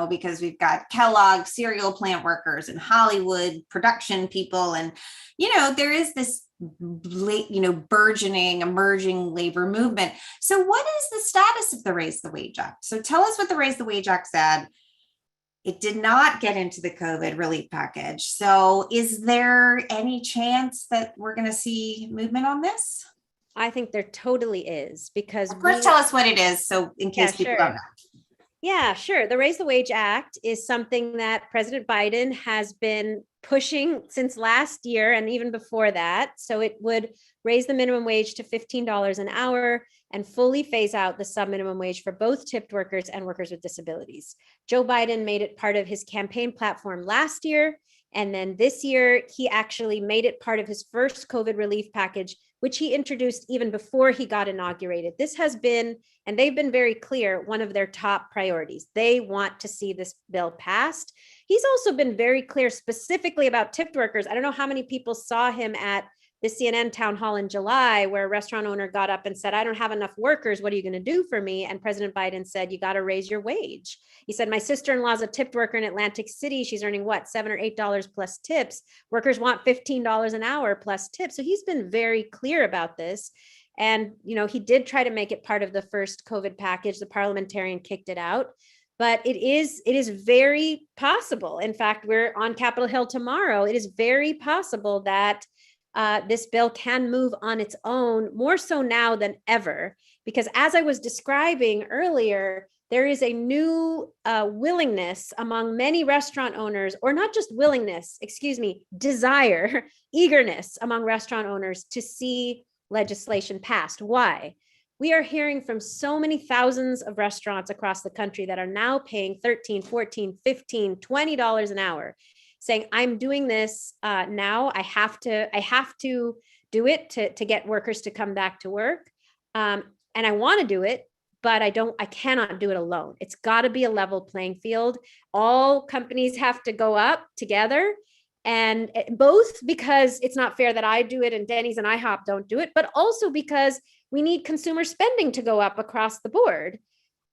Because we've got Kellogg cereal plant workers and Hollywood production people. And, there is this burgeoning, emerging labor movement. So what is the status of the Raise the Wage Act? So tell us what the Raise the Wage Act said. It did not get into the COVID relief package. So is there any chance that we're going to see movement on this? I think there totally is, because first tell us what it is, so in case people don't know. Yeah, sure. The Raise the Wage Act is something that President Biden has been pushing since last year and even before that. So it would raise the minimum wage to $15 an hour and fully phase out the sub-minimum wage for both tipped workers and workers with disabilities. Joe Biden made it part of his campaign platform last year. And then this year, he actually made it part of his first COVID relief package, which he introduced even before he got inaugurated. This has been, and they've been very clear, one of their top priorities. They want to see this bill passed. He's also been very clear specifically about tipped workers. I don't know how many people saw him at the CNN town hall in July, where a restaurant owner got up and said, I don't have enough workers. What are you going to do for me? And President Biden said, you got to raise your wage. He said, my sister-in-law is a tipped worker in Atlantic City. She's earning what, $7 or $8 plus tips. Workers want $15 an hour plus tips. So he's been very clear about this. And, he did try to make it part of the first COVID package. The parliamentarian kicked it out. But it is very possible. In fact, we're on Capitol Hill tomorrow. It is very possible that this bill can move on its own, more so now than ever, because as I was describing earlier, there is a new willingness among many restaurant owners, or not just willingness, desire, eagerness among restaurant owners to see legislation passed. Why? We are hearing from so many thousands of restaurants across the country that are now paying $13, $14, $15, $20 an hour, saying, I'm doing this now. I have to do it to get workers to come back to work. And I want to do it, but I cannot do it alone. It's got to be a level playing field. All companies have to go up together, and both because it's not fair that I do it and Denny's and IHOP don't do it, but also because we need consumer spending to go up across the board.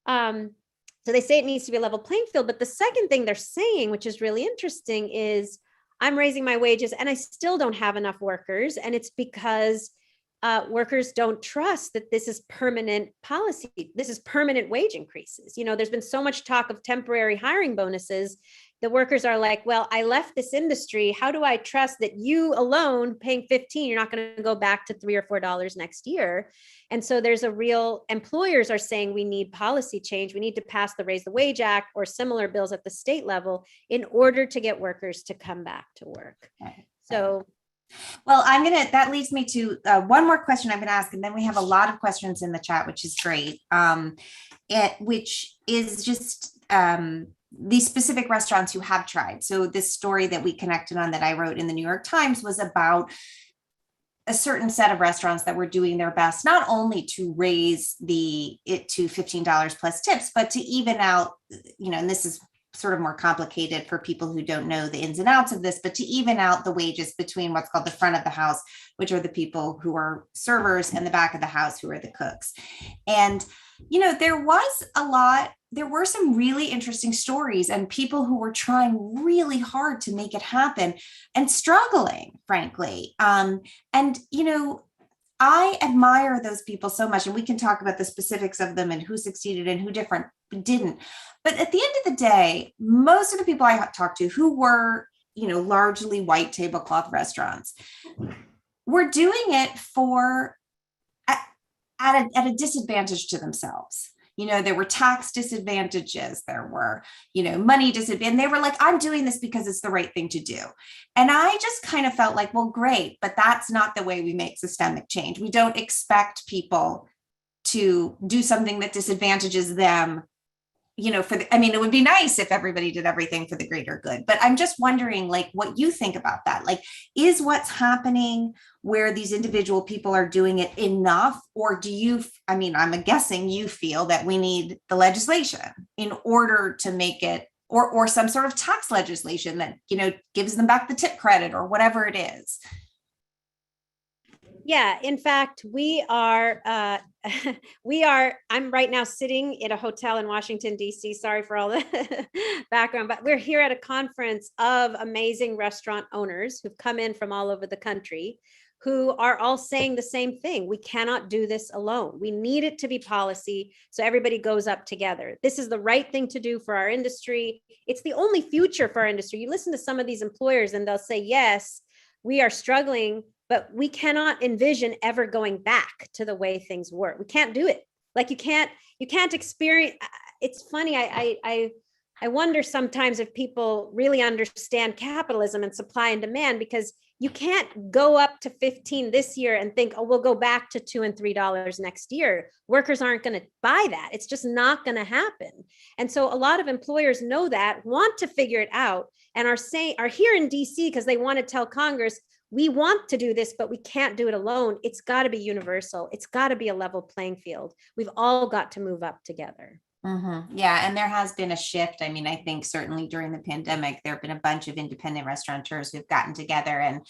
So they say it needs to be a level playing field. But the second thing they're saying, which is really interesting, is I'm raising my wages and I still don't have enough workers. And it's because workers don't trust that this is permanent policy. This is permanent wage increases. There's been so much talk of temporary hiring bonuses. The workers are like, well, I left this industry. How do I trust that you alone paying 15, you're not going to go back to $3 or $4 next year? And so there's employers are saying we need policy change. We need to pass the Raise the Wage Act or similar bills at the state level in order to get workers to come back to work. So. Well, that leads me to one more question I'm going to ask, and then we have a lot of questions in the chat, which is great. Which is just these specific restaurants who have tried. So this story that we connected on that I wrote in the New York Times was about a certain set of restaurants that were doing their best, not only to raise it to $15 plus tips, but to even out, and this is sort of more complicated for people who don't know the ins and outs of this, but to even out the wages between what's called the front of the house, which are the people who are servers, and the back of the house, who are the cooks. And, there were some really interesting stories and people who were trying really hard to make it happen and struggling, frankly. I admire those people so much, and we can talk about the specifics of them and who succeeded and who didn't. But at the end of the day, most of the people I talked to who were, largely white tablecloth restaurants were doing it at a disadvantage to themselves. There were tax disadvantages, there were, money disadvantage. And they were like, I'm doing this because it's the right thing to do. And I just kind of felt like, well, great, but that's not the way we make systemic change. We don't expect people to do something that disadvantages them, it would be nice if everybody did everything for the greater good. But I'm just wondering, what you think about that. Is what's happening where these individual people are doing it enough? Or do you, I'm guessing you feel that we need the legislation in order to make it, or some sort of tax legislation that, gives them back the tip credit or whatever it is? Yeah, in fact, I'm right now sitting in a hotel in Washington, D.C. Sorry for all the background, but we're here at a conference of amazing restaurant owners who've come in from all over the country, who are all saying the same thing. We cannot do this alone. We need it to be policy, so everybody goes up together. This is the right thing to do for our industry. It's the only future for our industry. You listen to some of these employers and they'll say, yes, we are struggling, but we cannot envision ever going back to the way things were. We can't do it. You can't experience. It's funny. I wonder sometimes if people really understand capitalism and supply and demand, because you can't go up to 15 this year and think, oh, we'll go back to $2 and $3 next year. Workers aren't going to buy that. It's just not going to happen. And so a lot of employers know that, want to figure it out, and are here in DC because they want to tell Congress, we want to do this, but we can't do it alone. It's got to be universal. It's got to be a level playing field. We've all got to move up together. Yeah, and there has been a shift. I mean, I think certainly during the pandemic, there have been a bunch of independent restaurateurs who've gotten together and,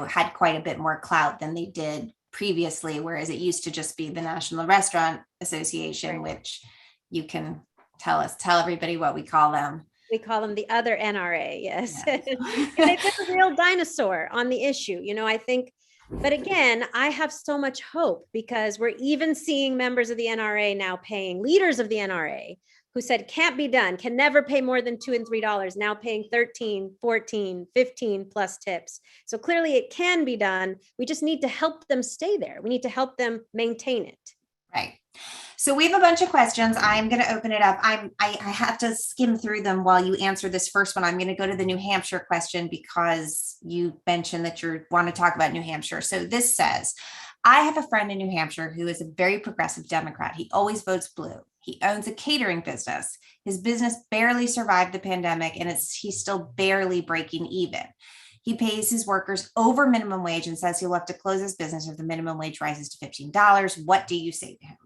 had quite a bit more clout than they did previously, whereas it used to just be the National Restaurant Association, which you can tell everybody what we call them. We call them the other NRA, yes. Yes. And they've been a real dinosaur on the issue, I think. But again, I have so much hope because we're even seeing members of the NRA now paying, leaders of the NRA who said can't be done, can never pay more than $2 and $3, now paying 13, 14, 15 plus tips. So clearly it can be done. We just need to help them stay there. We need to help them maintain it. Right. So we have a bunch of questions. I'm going to open it up. I have to skim through them while you answer this first one. I'm going to go to the New Hampshire question because you mentioned that you want to talk about New Hampshire. So this says, I have a friend in New Hampshire who is a very progressive Democrat. He always votes blue. He owns a catering business. His business barely survived the pandemic and he's still barely breaking even. He pays his workers over minimum wage and says he'll have to close his business if the minimum wage rises to $15. What do you say to him?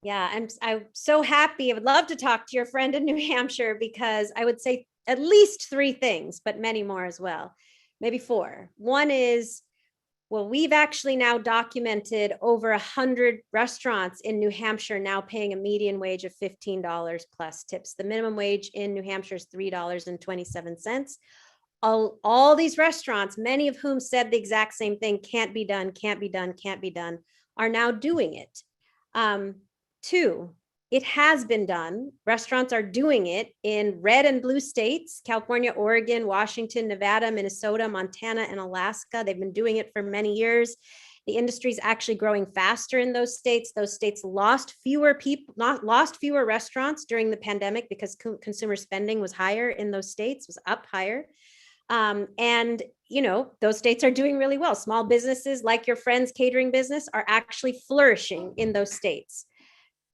Yeah, I'm so happy. I would love to talk to your friend in New Hampshire because I would say at least 3 things, but many more as well, maybe 4. One is, well, we've actually now documented over 100 restaurants in New Hampshire now paying a median wage of $15 plus tips. The minimum wage in New Hampshire is $3.27. All these restaurants, many of whom said the exact same thing, can't be done, can't be done, can't be done, are now doing it. 2, it has been done. Restaurants are doing it in red and blue states, California, Oregon, Washington, Nevada, Minnesota, Montana, and Alaska. They've been doing it for many years. The industry is actually growing faster in those states. Those states lost fewer restaurants during the pandemic because consumer spending was higher in those states, was up higher. And those states are doing really well. Small businesses like your friend's catering business are actually flourishing in those states.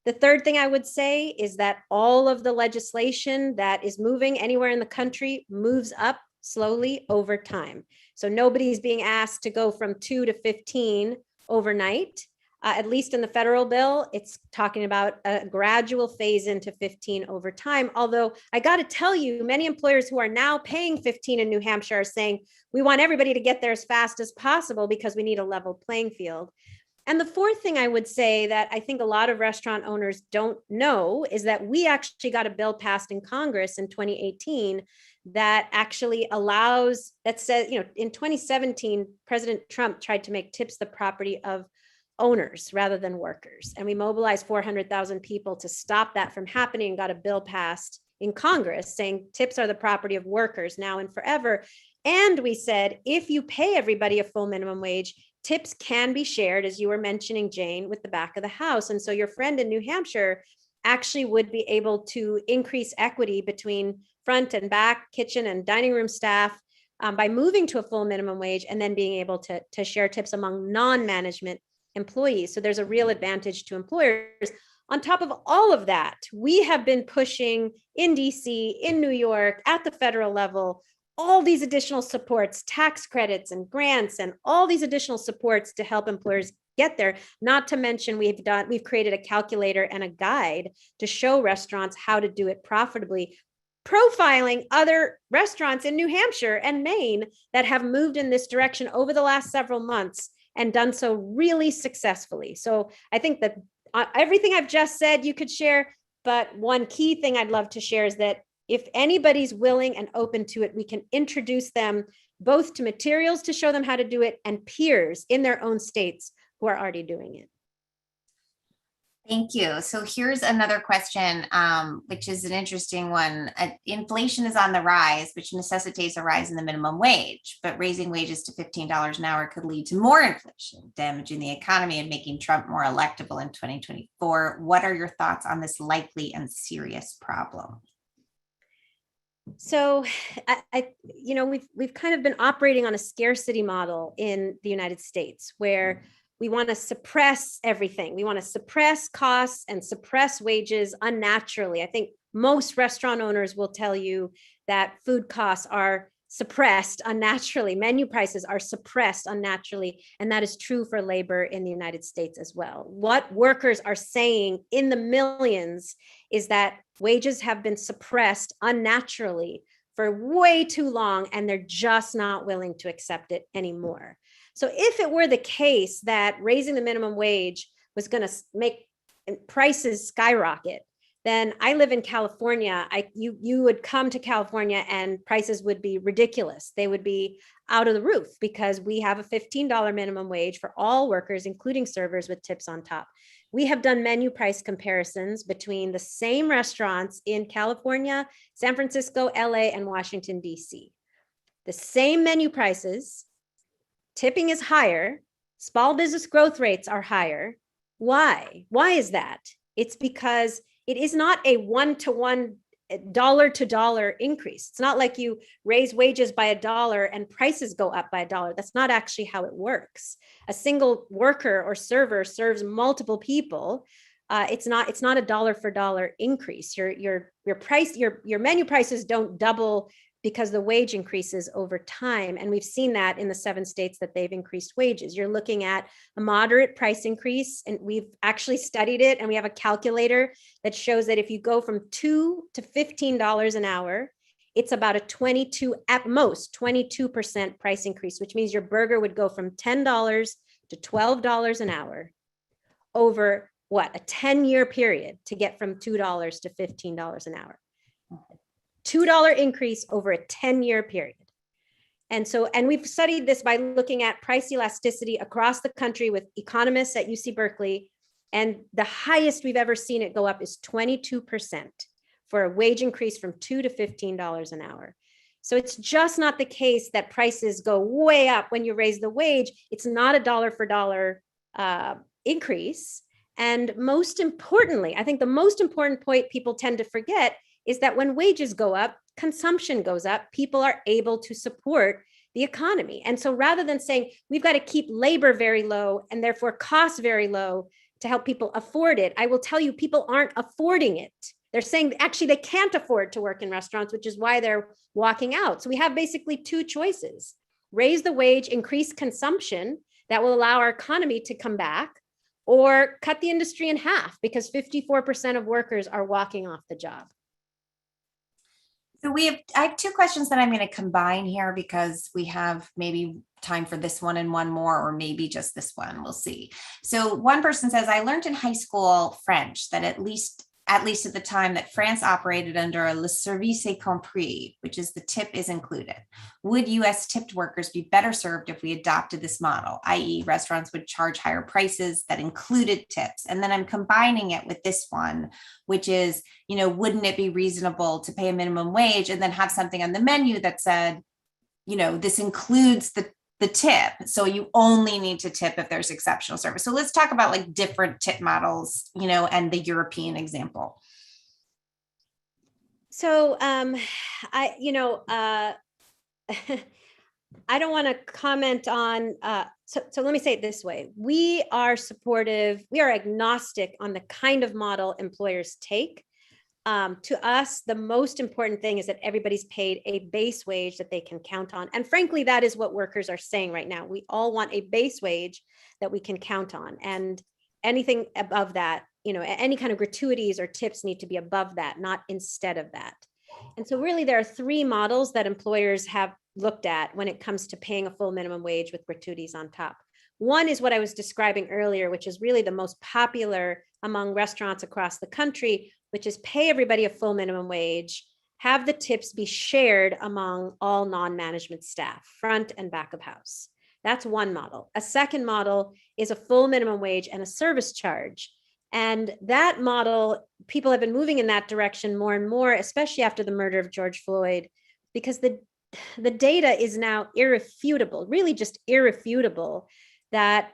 The third thing I would say is that all of the legislation that is moving anywhere in the country moves up slowly over time. So nobody's being asked to go from 2 to 15 overnight. At least in the federal bill, it's talking about a gradual phase into 15 over time. Although I got to tell you, many employers who are now paying 15 in New Hampshire are saying, we want everybody to get there as fast as possible because we need a level playing field. And the fourth thing I would say that I think a lot of restaurant owners don't know is that we actually got a bill passed in Congress in 2018 that actually allows, that says, in 2017, President Trump tried to make tips the property of owners rather than workers. And we mobilized 400,000 people to stop that from happening and got a bill passed in Congress saying tips are the property of workers now and forever. And we said, if you pay everybody a full minimum wage, tips can be shared, as you were mentioning, Jane, with the back of the house. And so your friend in New Hampshire actually would be able to increase equity between front and back, kitchen and dining room staff by moving to a full minimum wage and then being able to share tips among non-management employees. So there's a real advantage to employers. On top of all of that, we have been pushing in DC, in New York, at the federal level, all these additional supports, tax credits and grants, and all these additional supports to help employers get there. Not to mention we've created a calculator and a guide to show restaurants how to do it profitably, profiling other restaurants in New Hampshire and Maine that have moved in this direction over the last several months and done so really successfully. So I think that everything I've just said you could share, but one key thing I'd love to share is that if anybody's willing and open to it, we can introduce them both to materials to show them how to do it and peers in their own states who are already doing it. Thank you. So here's another question, which is an interesting one. Inflation is on the rise, which necessitates a rise in the minimum wage, but raising wages to $15 an hour could lead to more inflation, damaging the economy and making Trump more electable in 2024. What are your thoughts on this likely and serious problem? So, we've kind of been operating on a scarcity model in the United States where we want to suppress everything. We want to suppress costs and suppress wages unnaturally. I think most restaurant owners will tell you that food costs are suppressed unnaturally. Menu prices are suppressed unnaturally. And that is true for labor in the United States as well. What workers are saying in the millions is that wages have been suppressed unnaturally for way too long, and they're just not willing to accept it anymore. So if it were the case that raising the minimum wage was going to make prices skyrocket, then I live in California. You would come to California and prices would be ridiculous. They would be out of the roof because we have a $15 minimum wage for all workers, including servers, with tips on top. We have done menu price comparisons between the same restaurants in California, San Francisco, LA, and Washington, DC. The same menu prices, tipping is higher, small business growth rates are higher. Why? Why is that? It's because it is not a one-to-one, dollar-to-dollar increase. It's not like you raise wages by $1 and prices go up by $1. That's not actually how it works. A single worker or server serves multiple people. It's not a dollar for dollar increase. Your menu prices don't double because the wage increases over time. And we've seen that in the 7 states that they've increased wages. You're looking at a moderate price increase, and we've actually studied it, and we have a calculator that shows that if you go from $2 to $15 an hour, it's about a at most 22% price increase, which means your burger would go from $10 to $12 an hour over a 10-year period to get from $2 to $15 an hour. $2 increase over a 10-year period. And we've studied this by looking at price elasticity across the country with economists at UC Berkeley. And the highest we've ever seen it go up is 22% for a wage increase from $2 to $15 an hour. So it's just not the case that prices go way up when you raise the wage. It's not a dollar for dollar increase. And most importantly, I think the most important point people tend to forget is that when wages go up, consumption goes up, people are able to support the economy. And so rather than saying we've got to keep labor very low and therefore costs very low to help people afford it, I will tell you people aren't affording it. They're saying actually they can't afford to work in restaurants, which is why they're walking out. So we have basically 2 choices: raise the wage, increase consumption that will allow our economy to come back, or cut the industry in half because 54% of workers are walking off the job. So I have 2 questions that I'm going to combine here because we have maybe time for this one and one more, or maybe just this one. We'll see. So one person says, I learned in high school French that at least at the time that France operated under a le service est compris, which is the tip is included. Would US tipped workers be better served if we adopted this model, i.e. restaurants would charge higher prices that included tips? And then I'm combining it with this one, which is, wouldn't it be reasonable to pay a minimum wage and then have something on the menu that said, this includes the tip, so you only need to tip if there's exceptional service. So let's talk about like different tip models, and the European example. So I don't want to comment on, so let me say it this way. We are supportive, we are agnostic on the kind of model employers take. To us, the most important thing is that everybody's paid a base wage that they can count on. And frankly, that is what workers are saying right now. We all want a base wage that we can count on. And anything above that, any kind of gratuities or tips need to be above that, not instead of that. And so really there are 3 models that employers have looked at when it comes to paying a full minimum wage with gratuities on top. One is what I was describing earlier, which is really the most popular among restaurants across the country, which is pay everybody a full minimum wage, have the tips be shared among all non-management staff, front and back of house. That's one model. A second model is a full minimum wage and a service charge. And that model, people have been moving in that direction more and more, especially after the murder of George Floyd, because the data is now irrefutable, really just irrefutable, that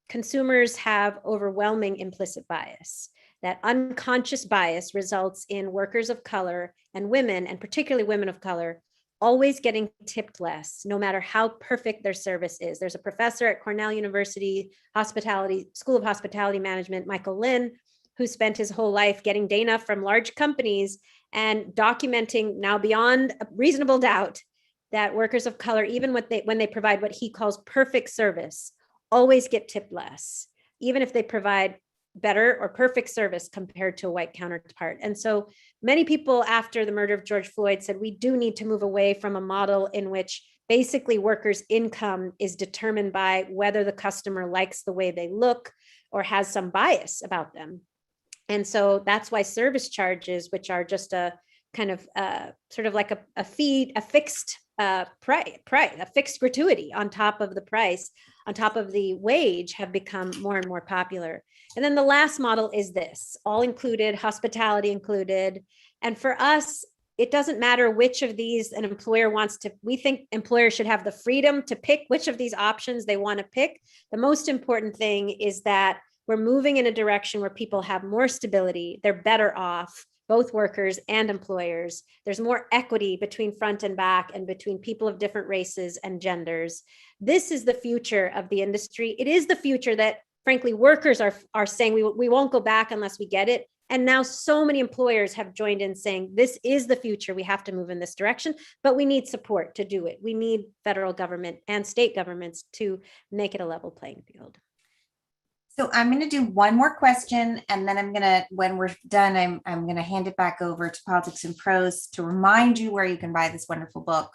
consumers have overwhelming implicit bias. That unconscious bias results in workers of color and women, and particularly women of color, always getting tipped less, no matter how perfect their service is. There's a professor at Cornell University School of Hospitality Management, Michael Lynn, who spent his whole life getting data from large companies and documenting, now beyond a reasonable doubt, that workers of color, even when they provide what he calls perfect service, always get tipped less, even if they provide better or perfect service compared to a white counterpart. And so many people after the murder of George Floyd said, we do need to move away from a model in which basically workers' income is determined by whether the customer likes the way they look or has some bias about them. And so that's why service charges, which are just a kind of sort of like a fee, a fixed price, a fixed gratuity on top of the price, on top of the wage, have become more and more popular. And then the last model is this, all included, hospitality included. And for us, it doesn't matter which of these an employer wants to, we think employers should have the freedom to pick which of these options they want to pick. The most important thing is that we're moving in a direction where people have more stability, they're better off, both workers and employers. There's more equity between front and back and between people of different races and genders. This is the future of the industry. It is the future that, frankly, workers are saying we won't go back unless we get it. And now so many employers have joined in saying, this is the future. We have to move in this direction, but we need support to do it. We need federal government and state governments to make it a level playing field. So I'm going to do one more question, and then I'm going to, when we're done, I'm going to hand it back over to Politics and Prose to remind you where you can buy this wonderful book.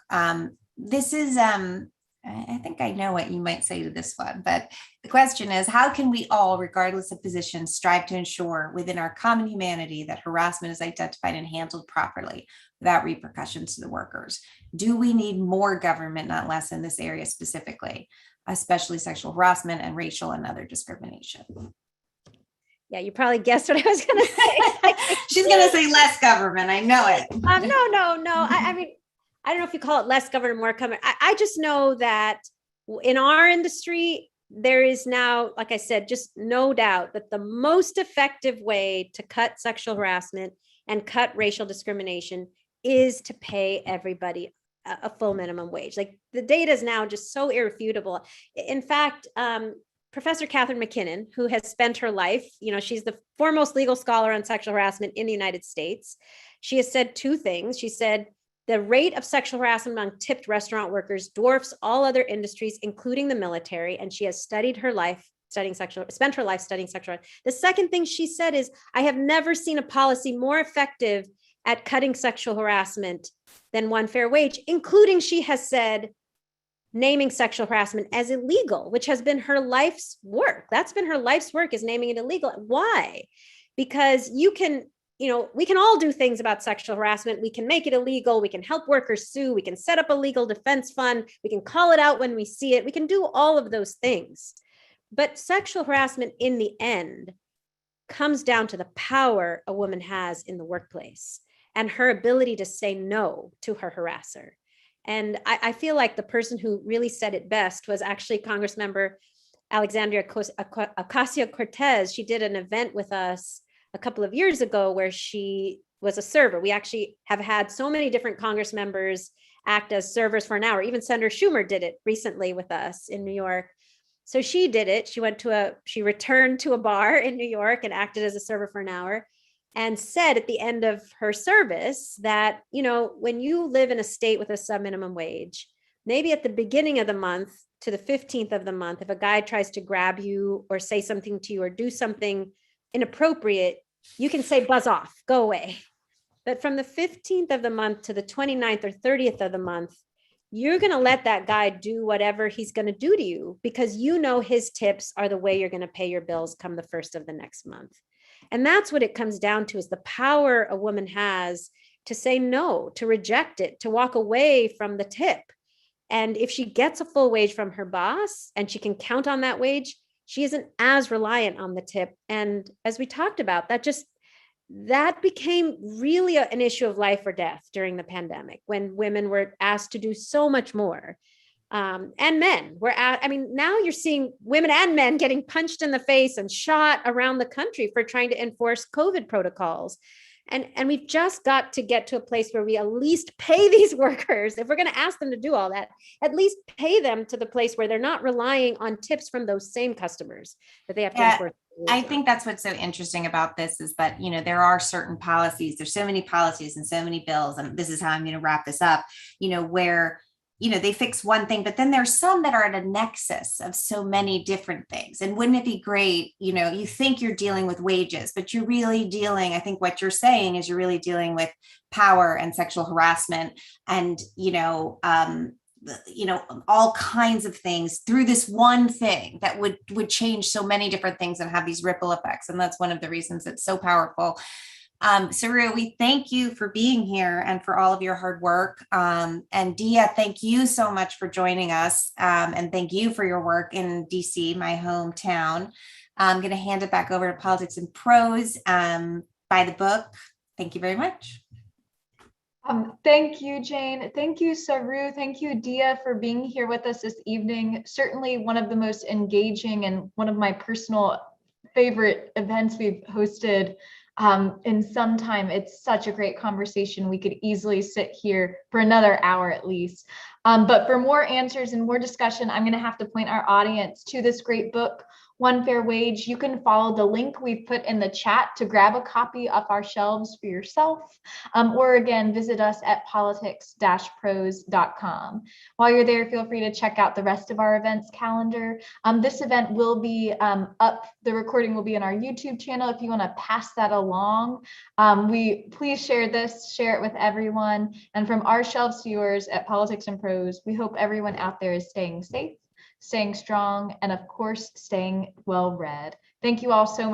This is, I think I know what you might say to this one, but the question is, how can we all, regardless of position, strive to ensure within our common humanity that harassment is identified and handled properly without repercussions to the workers? Do we need more government, not less, in this area specifically, especially sexual harassment and racial and other discrimination? Yeah, you probably guessed what I was going to say. She's going to say less government. I know it. No. I mean, I don't know if you call it less government, more government. I just know that in our industry, there is now, like I said, just no doubt that the most effective way to cut sexual harassment and cut racial discrimination is to pay everybody a full minimum wage. Like, the data is now just so irrefutable. In fact, Professor Catherine McKinnon, who has spent her life, she's the foremost legal scholar on sexual harassment in the United States. She has said two things. She said, the rate of sexual harassment among tipped restaurant workers dwarfs all other industries, including the military. And she has spent her life studying sexual. The second thing she said is, I have never seen a policy more effective at cutting sexual harassment than one fair wage, including, she has said, naming sexual harassment as illegal, which has been her life's work. That's been her life's work, is naming it illegal. Why? Because we can all do things about sexual harassment. We can make it illegal. We can help workers sue. We can set up a legal defense fund. We can call it out when we see it. We can do all of those things. But sexual harassment in the end comes down to the power a woman has in the workplace and her ability to say no to her harasser. And I feel like the person who really said it best was actually Congressmember Alexandria Ocasio-Cortez. She did an event with us a couple of years ago where she was a server. We actually have had so many different Congress members act as servers for an hour. Even Senator Schumer did it recently with us in New York. So she did it. She returned to a bar in New York and acted as a server for an hour, and said at the end of her service that, when you live in a state with a sub-minimum wage, maybe at the beginning of the month to the 15th of the month, if a guy tries to grab you or say something to you or do something inappropriate, you can say, buzz off, go away. But from the 15th of the month to the 29th or 30th of the month, you're going to let that guy do whatever he's going to do to you, because his tips are the way you're going to pay your bills come the first of the next month. And that's what it comes down to, is the power a woman has to say no, to reject it, to walk away from the tip. And if she gets a full wage from her boss and she can count on that wage, she isn't as reliant on the tip. And as we talked about, that became really an issue of life or death during the pandemic, when women were asked to do so much more. And men were now you're seeing women and men getting punched in the face and shot around the country for trying to enforce COVID protocols. And we've just got to get to a place where we at least pay these workers. If we're going to ask them to do all that, at least pay them to the place where they're not relying on tips from those same customers that they have to enforce. I think that's what's so interesting about this, is that, there are certain policies. There's so many policies and so many bills. And this is how I'm going to wrap this up, where they fix one thing, but then there's some that are at a nexus of so many different things. And wouldn't it be great, you think you're dealing with wages, but you're really dealing, I think what you're saying is you're really dealing with power and sexual harassment and, all kinds of things through this one thing that would change so many different things and have these ripple effects. And that's one of the reasons it's so powerful. Saru, we thank you for being here and for all of your hard work. And Dia, thank you so much for joining us. And thank you for your work in DC, my hometown. I'm going to hand it back over to Politics and Prose by the book. Thank you very much. Thank you, Jane. Thank you, Saru. Thank you, Dia, for being here with us this evening. Certainly one of the most engaging and one of my personal favorite events we've hosted in some time. It's such a great conversation. We could easily sit here for another hour at least. But for more answers and more discussion, I'm going to have to point our audience to this great book, One Fair Wage. You can follow the link we've put in the chat to grab a copy off our shelves for yourself, or again, visit us at politics-prose.com. While you're there, feel free to check out the rest of our events calendar. This event will be up, the recording will be on our YouTube channel. If you want to pass that along, please share this, share it with everyone. And from our shelves to yours at Politics and Prose, we hope everyone out there is staying safe, staying strong, and of course, staying well read. Thank you all so much.